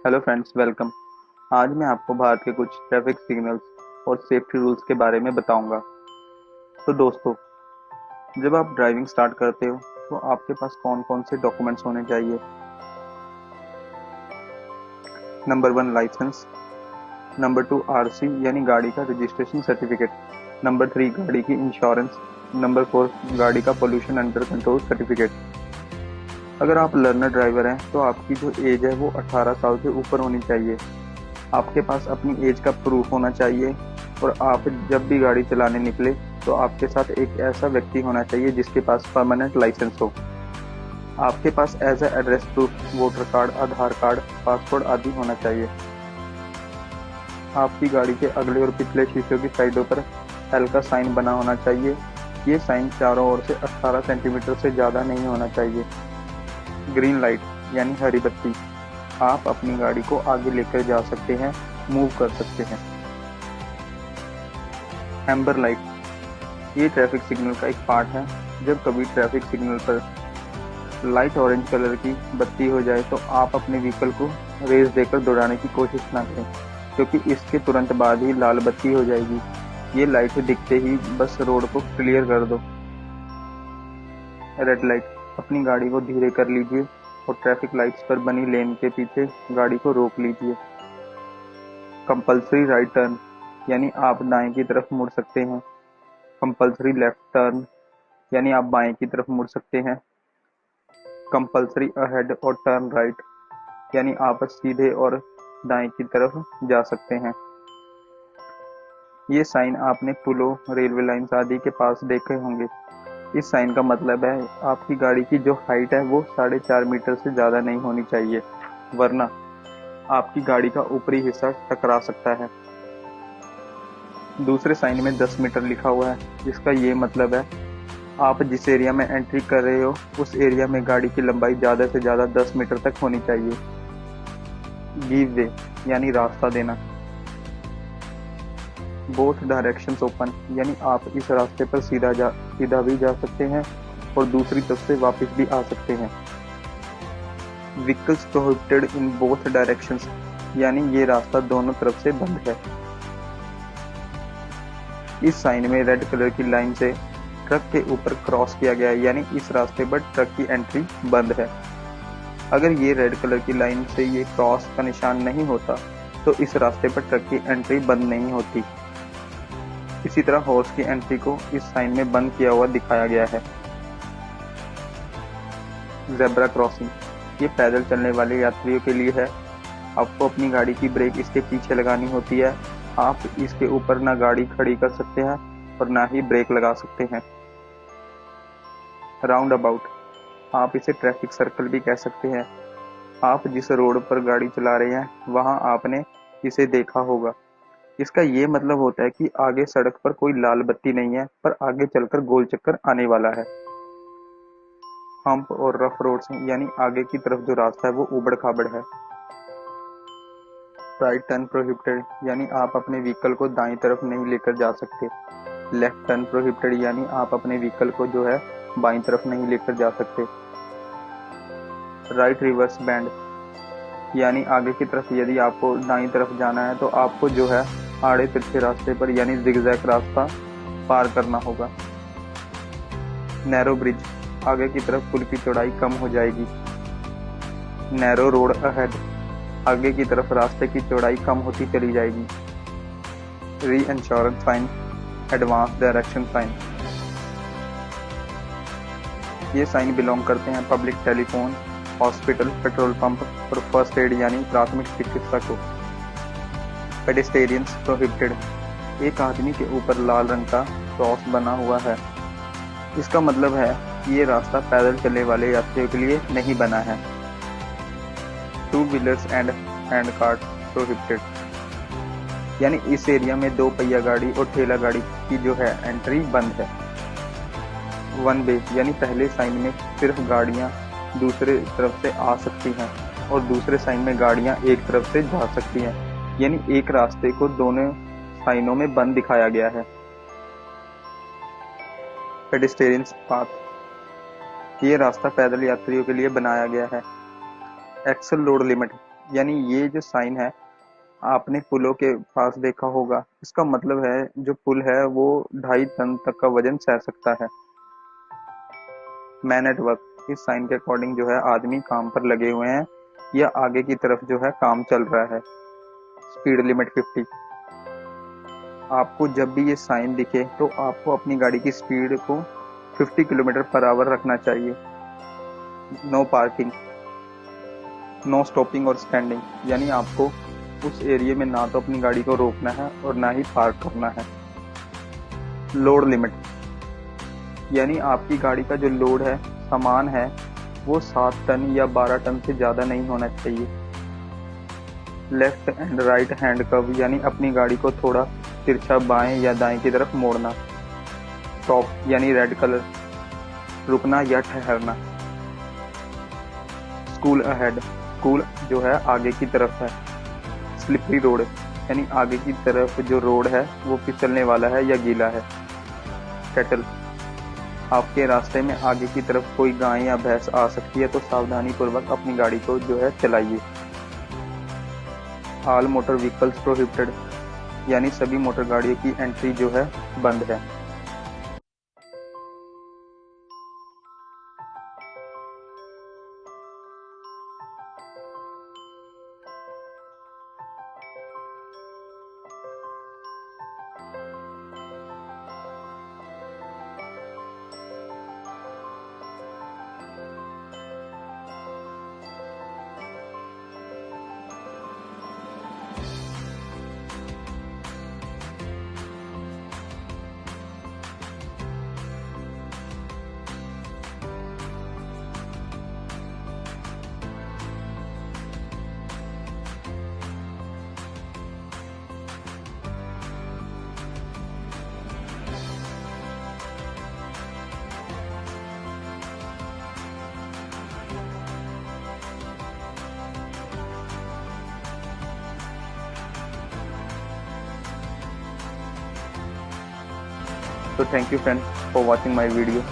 Hello friends, welcome. आज मैं आपको भारत के कुछ ट्रैफिक सिग्नल्स और सेफ्टी रूल्स के बारे में बताऊंगा। तो दोस्तों, जब आप ड्राइविंग स्टार्ट करते हो तो आपके पास कौन कौन से डॉक्यूमेंट्स होने चाहिए। Number 1, licence. नंबर 2, आरसी यानी गाड़ी का रजिस्ट्रेशन सर्टिफिकेट। नंबर 3, गाड़ी की इंश्योरेंस। नंबर 4, गाड़ी का पोल्यूशन अंडर कंट्रोल सर्टिफिकेट। अगर आप लर्नर ड्राइवर हैं तो आपकी जो एज है वो 18 साल से ऊपर होनी चाहिए। आपके पास अपनी एज का प्रूफ होना चाहिए और आप जब भी गाड़ी चलाने निकले तो आपके साथ एक ऐसा व्यक्ति होना चाहिए जिसके पास परमानेंट लाइसेंस हो। आपके पास as a address proof voter card, Aadhaar card, passport आदि होना चाहिए। आपकी गाड़ी के अगले और पिछले शीशों की साइडों पर एल का साइन बना होना चाहिए। ये साइन चारों ओर से 18 सेंटीमीटर से ज़्यादा नहीं होना चाहिए। ग्रीन लाइट यानी हरी बत्ती, आप अपनी गाड़ी को आगे लेकर जा सकते हैं, मूव कर सकते हैं। एम्बर लाइट, ये ट्रैफिक सिग्नल का एक पार्ट है। जब कभी ट्रैफिक सिग्नल पर लाइट ऑरेंज कलर की बत्ती हो जाए तो आप अपने व्हीकल को रेस देकर दौड़ाने की कोशिश ना करें, क्योंकि इसके तुरंत बाद ही लाल बत्ती हो जाएगी। ये लाइट दिखते ही बस रोड को क्लियर कर दो। रेड लाइट, अपनी गाड़ी को धीरे कर लीजिए और ट्रैफिक लाइट्स पर बनी लेन के पीछे गाड़ी को रोक लीजिए। कंपल्सरी राइट टर्न, यानी आप दाएं की तरफ मुड़ सकते हैं। कंपल्सरी लेफ्ट टर्न, यानी आप बाएं की तरफ मुड़ सकते हैं। कंपल्सरी अहेड और टर्न राइट, यानी आप सीधे और दाएं की तरफ जा सकते हैं। ये साइन आपने पुलों, रेलवे लाइंस आदि के पास देखे होंगे। इस साइन का मतलब है आपकी गाड़ी की जो हाइट है वो 4.5 मीटर से ज्यादा नहीं होनी चाहिए, वरना आपकी गाड़ी का ऊपरी हिस्सा टकरा सकता है। दूसरे साइन में 10 मीटर लिखा हुआ है, जिसका ये मतलब है आप जिस एरिया में एंट्री कर रहे हो उस एरिया में गाड़ी की लंबाई ज्यादा से ज्यादा 10 मीटर तक होनी चाहिए। गिव वे यानी रास्ता देना। बोथ डायरेक्शंस ओपन, यानी आप इस रास्ते पर सीधा भी जा सकते हैं और दूसरी तरफ से वापस भी आ सकते हैं। Vehicles prohibited in both directions, यानी ये रास्ता दोनों तरफ से बंद है। इस साइन में रेड कलर की लाइन से ट्रक के ऊपर क्रॉस किया गया है, यानी इस रास्ते पर ट्रक की एंट्री बंद है। अगर ये रेड कलर की लाइन से ये क्रॉस का निशान नहीं होता तो इस रास्ते पर ट्रक की एंट्री बंद नहीं होती। इसी तरह हॉर्स की एंट्री को इस साइन में बंद किया हुआ दिखाया गया है। जेब्रा क्रॉसिंग, ये पैदल चलने वाले यात्रियों के लिए है। आपको अपनी गाड़ी की ब्रेक इसके पीछे लगानी होती है। आप इसके ऊपर ना गाड़ी खड़ी कर सकते हैं और ना ही ब्रेक लगा सकते हैं। राउंड अबाउट, आप इसे ट्रैफिक सर्कल भी कह सकते हैं। आप जिस रोड पर गाड़ी चला रहे हैं वहां आपने इसे देखा होगा। इसका ये मतलब होता है कि आगे सड़क पर कोई लाल बत्ती नहीं है, पर आगे चलकर गोल चक्कर आने वाला है। हम्प और रफ रोड्स, यानी आगे की तरफ जो रास्ता है वो उबड़ खाबड़ है। राइट टर्न प्रोहिबिटेड, यानी आप अपने व्हीकल को दाईं तरफ नहीं लेकर जा सकते। लेफ्ट टर्न प्रोहिबिटेड, यानी आप अपने व्हीकल को जो है बाईं तरफ नहीं लेकर जा सकते। राइट रिवर्स बैंड, यानी आगे की तरफ यदि आपको दाईं तरफ जाना है तो आपको जो है आड़े तिरछे रास्ते पर यानी जिगजैग रास्ता पार करना होगा। नैरो ब्रिज, आगे की तरफ पुल की चौड़ाई कम हो जाएगी। नैरो रोड अहेड, आगे की तरफ रास्ते की चौड़ाई कम होती चली जाएगी। Reassurance sign, advance direction sign, ये साइन बिलोंग करते हैं public telephone, hospital, petrol pump और फर्स्ट एड यानी प्राथमिक चिकित्सा को। पेडेस्टेरियंस प्रोहिबिटेड, एक आदमी के ऊपर लाल रंग का क्रॉस बना हुआ है। इसका मतलब है कि ये रास्ता पैदल चलने वाले यात्रियों के लिए नहीं बना है। Two wheelers and hand cart prohibited, यानी इस एरिया में दो पहिया गाड़ी और ठेला गाड़ी की जो है एंट्री बंद है। वन वे, यानी पहले साइन में सिर्फ गाड़ियां दूसरे तरफ से आ सकती हैं और दूसरे साइन में गाड़ियां एक तरफ से जा सकती हैं, यानी एक रास्ते को दोनों साइनों में बंद दिखाया गया है। पेडेस्टेरियन पाथ, ये रास्ता पैदल यात्रियों के लिए बनाया गया है। एक्सल लोड लिमिट, यानी ये जो साइन है आपने पुलों के पास देखा होगा, इसका मतलब है जो पुल है वो 2.5 टन तक का वजन सह सकता है। मैन एट वर्क, इस साइन के अकॉर्डिंग जो है आदमी काम पर लगे हुए हैं या आगे की तरफ जो है काम चल रहा है। Speed limit 50। आपको जब भी ये साइन दिखे तो आपको अपनी गाड़ी की स्पीड को 50 किलोमीटर पर आवर रखना चाहिए। नो पार्किंग, नो स्टॉपिंग और स्टैंडिंग, यानी आपको उस एरिया में ना तो अपनी गाड़ी को रोकना है और ना ही पार्क करना है। लोड लिमिट, यानी आपकी गाड़ी का जो लोड है, सामान है, वो 7 टन या 12 टन से ज़्यादा नहीं होना चाहिए। Left and right hand curve, यानी अपनी गाड़ी को थोड़ा तिरछा बाएं या दाएं की तरफ मोड़ना। स्टॉप यानी रेड कलर, रुकना या ठहरना। स्कूल अहेड, स्कूल जो है आगे की तरफ है। स्लिपरी रोड, यानी आगे की तरफ जो रोड है वो फिसलने वाला है या गीला है। कैटल, आपके रास्ते में आगे की तरफ कोई गाय या भैंस आ सकती है तो सावधानी पूर्वक अपनी गाड़ी को जो है चलाइए। ऑल मोटर व्हीकल्स प्रोहिबिटेड, यानी सभी मोटर गाड़ियों की एंट्री जो है बंद है। So thank you friends for watching my video.